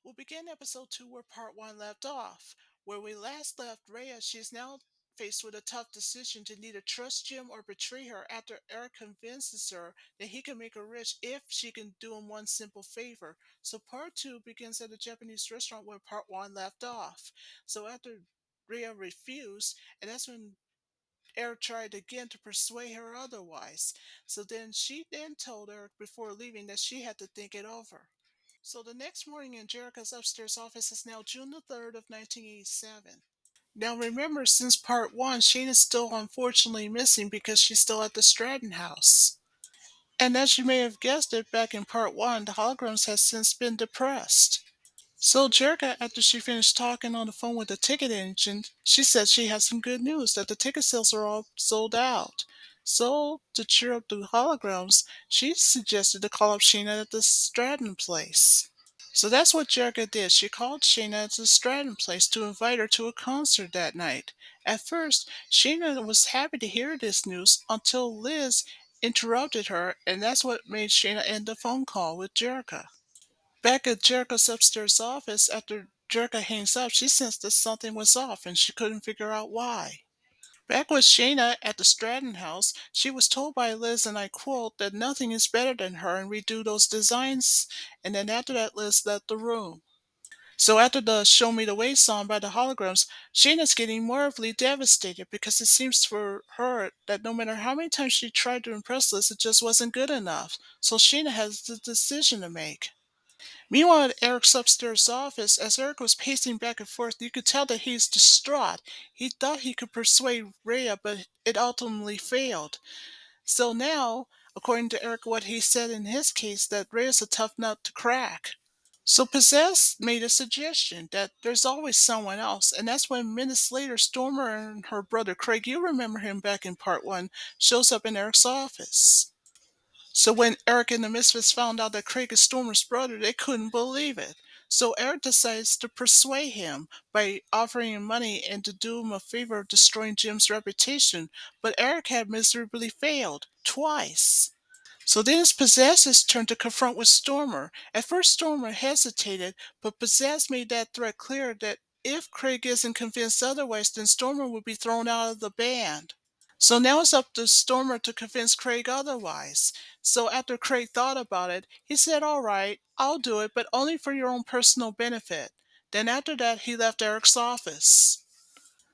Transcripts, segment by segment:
We'll begin episode 2 where part 1 left off. Where we last left Rhea, she is now faced with a tough decision to neither trust Jim or betray her after Eric convinces her that he can make her rich if she can do him one simple favor. So part 2 begins at a Japanese restaurant where part 1 left off. So after Rhea refused, and that's when Eric tried again to persuade her otherwise. So she told Eric before leaving that she had to think it over. So the next morning in Jericho's upstairs office is now June the 3rd of 1987. Now remember, since part 1, Shane is still unfortunately missing because she's still at the Stratton house. And as you may have guessed it, back in part 1, the holograms has since been depressed. So Jerica, after she finished talking on the phone with the ticket agent, she said she had some good news that the ticket sales are all sold out. So, to cheer up the holograms, she suggested to call up Sheena at the Stratton place. So that's what Jerica did. She called Shana at the Stratton place to invite her to a concert that night. At first, Shana was happy to hear this news until Liz interrupted her, and that's what made Shana end the phone call with Jerica. Back at Jerica's upstairs office, after Jerica hangs up, she sensed that something was off and she couldn't figure out why. Back with Shana at the Stratton house, she was told by Liz, and I quote, that nothing is better than her and redo those designs. And then after that, Liz left the room. So after the Show Me the Way song by the holograms, Shayna's getting morally devastated because it seems for her that no matter how many times she tried to impress Liz, it just wasn't good enough. So Shayna has the decision to make. Meanwhile, at Eric's upstairs office, as Eric was pacing back and forth, you could tell that he's distraught. He thought he could persuade Rhea, but it ultimately failed. So now, according to Eric, what he said in his case, that Rhea's a tough nut to crack. So Possessed made a suggestion that there's always someone else, and that's when minutes later Stormer and her brother Craig, you remember him back in part 1, shows up in Eric's office. So when Eric and the Misfits found out that Craig is Stormer's brother, they couldn't believe it. So Eric decides to persuade him by offering him money and to do him a favor of destroying Jim's reputation, but Eric had miserably failed twice. So then it's Possess's turn to confront with Stormer. At first Stormer hesitated, but Possess made that threat clear that if Craig isn't convinced otherwise, then Stormer would be thrown out of the band. So now it's up to Stormer to convince Craig otherwise. So after Craig thought about it, he said, "All right, I'll do it, but only for your own personal benefit." Then after that, he left Eric's office.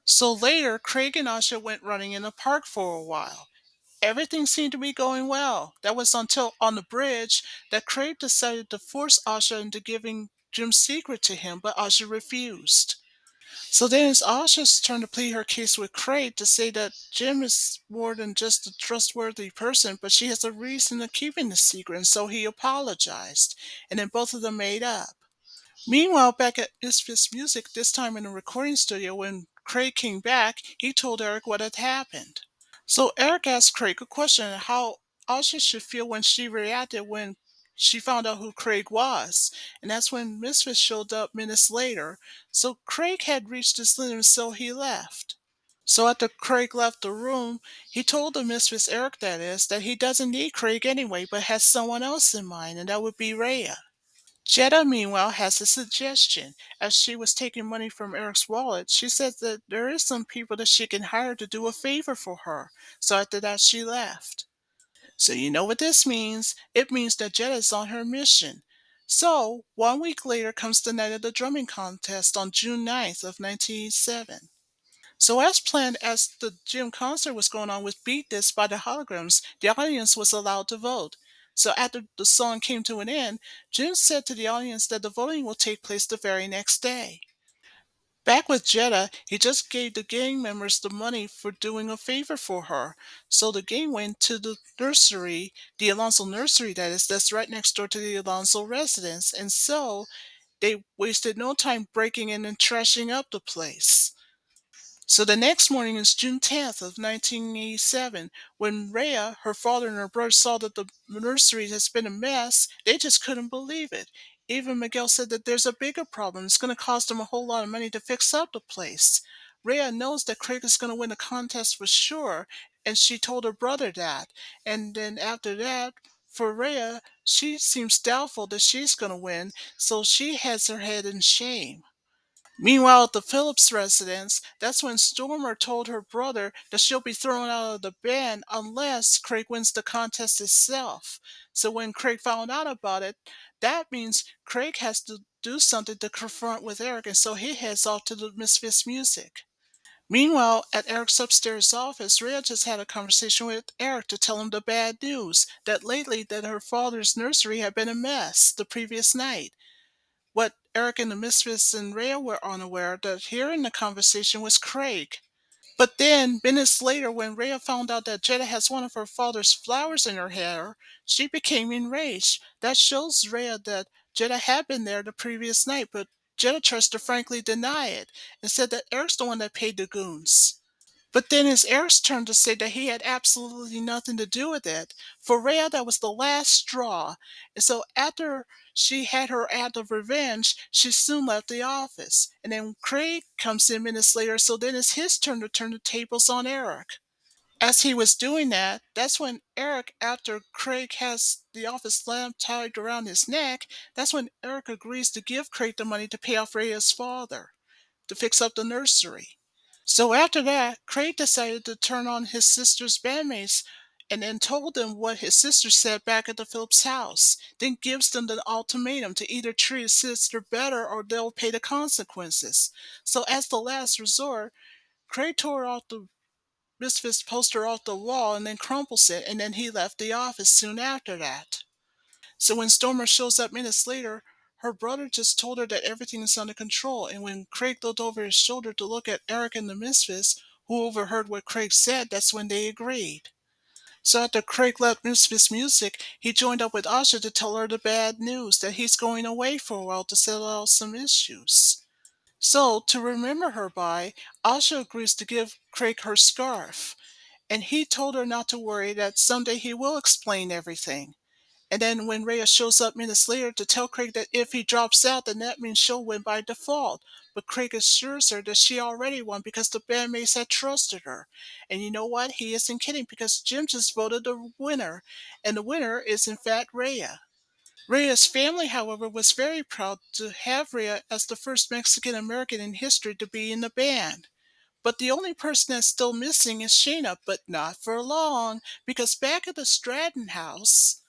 So later, Craig and Asha went running in the park for a while. Everything seemed to be going well. That was until on the bridge that Craig decided to force Asha into giving Jim's secret to him, but Asha refused. So then it's Asha's turn to plead her case with Craig to say that Jim is more than just a trustworthy person, but she has a reason of keeping the secret, and so he apologized. And then both of them made up. Meanwhile, back at Misfits Music, this time in a recording studio, when Craig came back, he told Eric what had happened. So Eric asked Craig a question on how Asha should feel when she reacted when she found out who Craig was. And that's when Misfits showed up minutes later. So Craig had reached his limit, so he left. So after Craig left the room, he told the Misfits, Eric that is, that he doesn't need Craig anyway, but has someone else in mind, and that would be Raya. Jetta, meanwhile, has a suggestion. As she was taking money from Eric's wallet, she said that there is some people that she can hire to do a favor for her. So after that, she left. So you know what this means? It means that Jetta is on her mission. So, 1 week later comes the night of the drumming contest on June 9th of 1987. So as planned, as the gym concert was going on with Beat This by the Holograms, the audience was allowed to vote. So after the song came to an end, Jim said to the audience that the voting will take place the very next day. Back with Jetta, he just gave the gang members the money for doing a favor for her. So the gang went to the nursery, the Alonso nursery that is, that's right next door to the Alonso residence, and so they wasted no time breaking in and trashing up the place. So the next morning is June 10th of 1987. When Rhea, her father, and her brother saw that the nursery has been a mess, they just couldn't believe it. Even Miguel said that there's a bigger problem. It's going to cost them a whole lot of money to fix up the place. Rhea knows that Craig is going to win the contest for sure, and she told her brother that. And then after that, For Rhea, she seems doubtful that she's going to win, so she has her head in shame. Meanwhile, at the Phillips residence, that's when Stormer told her brother that she'll be thrown out of the band unless Craig wins the contest itself. So when Craig found out about it, that means Craig has to do something to confront with Eric, and so he heads off to the Misfits music. Meanwhile, at Eric's upstairs office, Rhea just had a conversation with Eric to tell him the bad news that lately that her father's nursery had been a mess the previous night. What Eric and the Misfits and Rhea were unaware that hearing the conversation was Craig. But then, minutes later, when Rhea found out that Jetta has one of her father's flowers in her hair, she became enraged. That shows Rhea that Jetta had been there the previous night, but Jetta tries to frankly deny it and said that Eric's the one that paid the goons. But then it's Eric's turn to say that he had absolutely nothing to do with it. For Rhea, that was the last straw. And so after she had her act of revenge, she soon left the office. And then Craig comes in minutes later, so then it's his turn to turn the tables on Eric. As he was doing that, that's when Eric, after Craig has the office lamp tied around his neck, that's when Eric agrees to give Craig the money to pay off Rhea's father to fix up the nursery. So after that, Craig decided to turn on his sister's bandmates and then told them what his sister said back at the Phillips house, then gives them the ultimatum to either treat his sister better or they'll pay the consequences. So as the last resort, Craig tore off the Misfits poster off the wall and then crumples it, and then he left the office soon after that. So when Stormer shows up minutes later, her brother just told her that everything is under control, and when Craig looked over his shoulder to look at Eric and the Misfits, who overheard what Craig said, that's when they agreed. So after Craig left Misfits Music, he joined up with Asha to tell her the bad news that he's going away for a while to settle out some issues. So, to remember her by, Asha agrees to give Craig her scarf, and he told her not to worry that someday he will explain everything. And then when Rhea shows up minutes later to tell Craig that if he drops out, then that means she'll win by default. But Craig assures her that she already won because the bandmates had trusted her. And you know what? He isn't kidding because Jim just voted the winner. And the winner is in fact Rhea. Rhea's family, however, was very proud to have Rhea as the first Mexican American in history to be in the band. But the only person that's still missing is Shana, but not for long, because back at the Stratton house,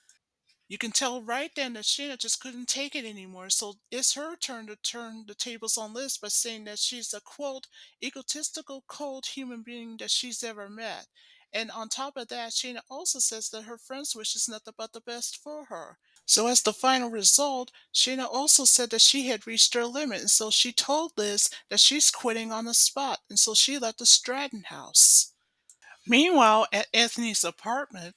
you can tell right then that Sheena just couldn't take it anymore, so it's her turn to turn the tables on Liz by saying that she's a quote, egotistical, cold human being that she's ever met. And on top of that, Sheena also says that her friends wishes nothing but the best for her. So as the final result, Sheena also said that she had reached her limit, and so she told Liz that she's quitting on the spot, and so she left the Stratton house. Meanwhile, at Anthony's apartment,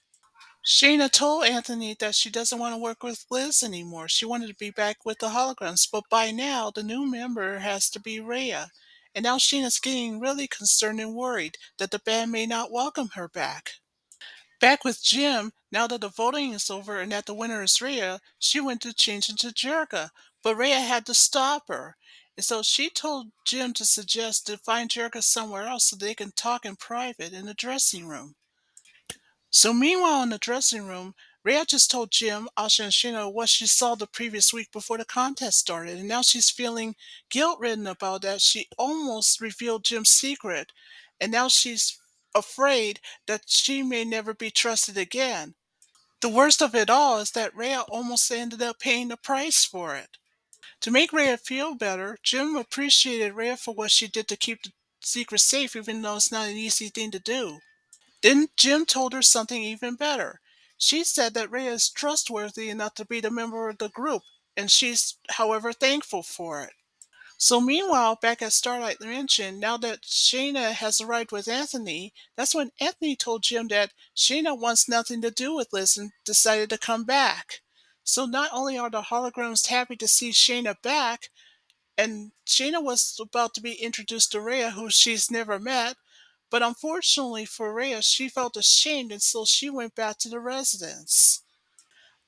Shayna told Anthony that she doesn't want to work with Liz anymore. She wanted to be back with the holograms, but by now the new member has to be Rhea. And now Shayna's getting really concerned and worried that the band may not welcome her back. Back with Jim, now that the voting is over and that the winner is Rhea, she went to change into Jerrica, but Rhea had to stop her. And so she told Jim to suggest to find Jerrica somewhere else so they can talk in private in the dressing room. So meanwhile in the dressing room, Rhea just told Jim, Asha, and Shino what she saw the previous week before the contest started, and now she's feeling guilt-ridden about that. She almost revealed Jim's secret, and now she's afraid that she may never be trusted again. The worst of it all is that Rhea almost ended up paying the price for it. To make Rhea feel better, Jim appreciated Rhea for what she did to keep the secret safe, even though it's not an easy thing to do. Then Jim told her something even better. She said that Rhea is trustworthy enough to be the member of the group, and she's, however, thankful for it. So meanwhile, back at Starlight Mansion, now that Shayna has arrived with Anthony, that's when Anthony told Jim that Shayna wants nothing to do with Liz and decided to come back. So not only are the holograms happy to see Shayna back, and Shayna was about to be introduced to Rhea, who she's never met, but unfortunately for Rhea, she felt ashamed and so she went back to the residence.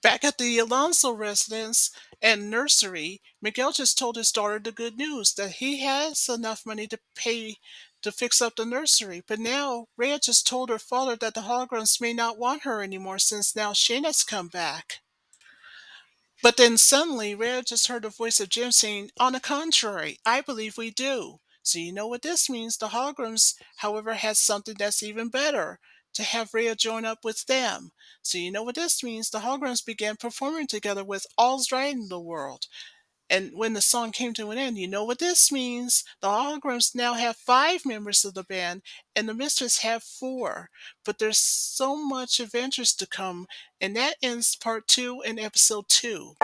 Back at the Alonso residence and nursery, Miguel just told his daughter the good news that he has enough money to pay to fix up the nursery. But now Rhea just told her father that the holograms may not want her anymore since now Shayna's come back. But then suddenly Rhea just heard the voice of Jim saying, "On the contrary, I believe we do." So you know what this means. The holograms, however, has something that's even better to have Rhea join up with them. So you know what this means. The holograms began performing together with All's Right in the World. And when the song came to an end, you know what this means. The holograms now have five members of the band, and the Mistress have four. But there's so much adventures to come, and that ends part two in episode two.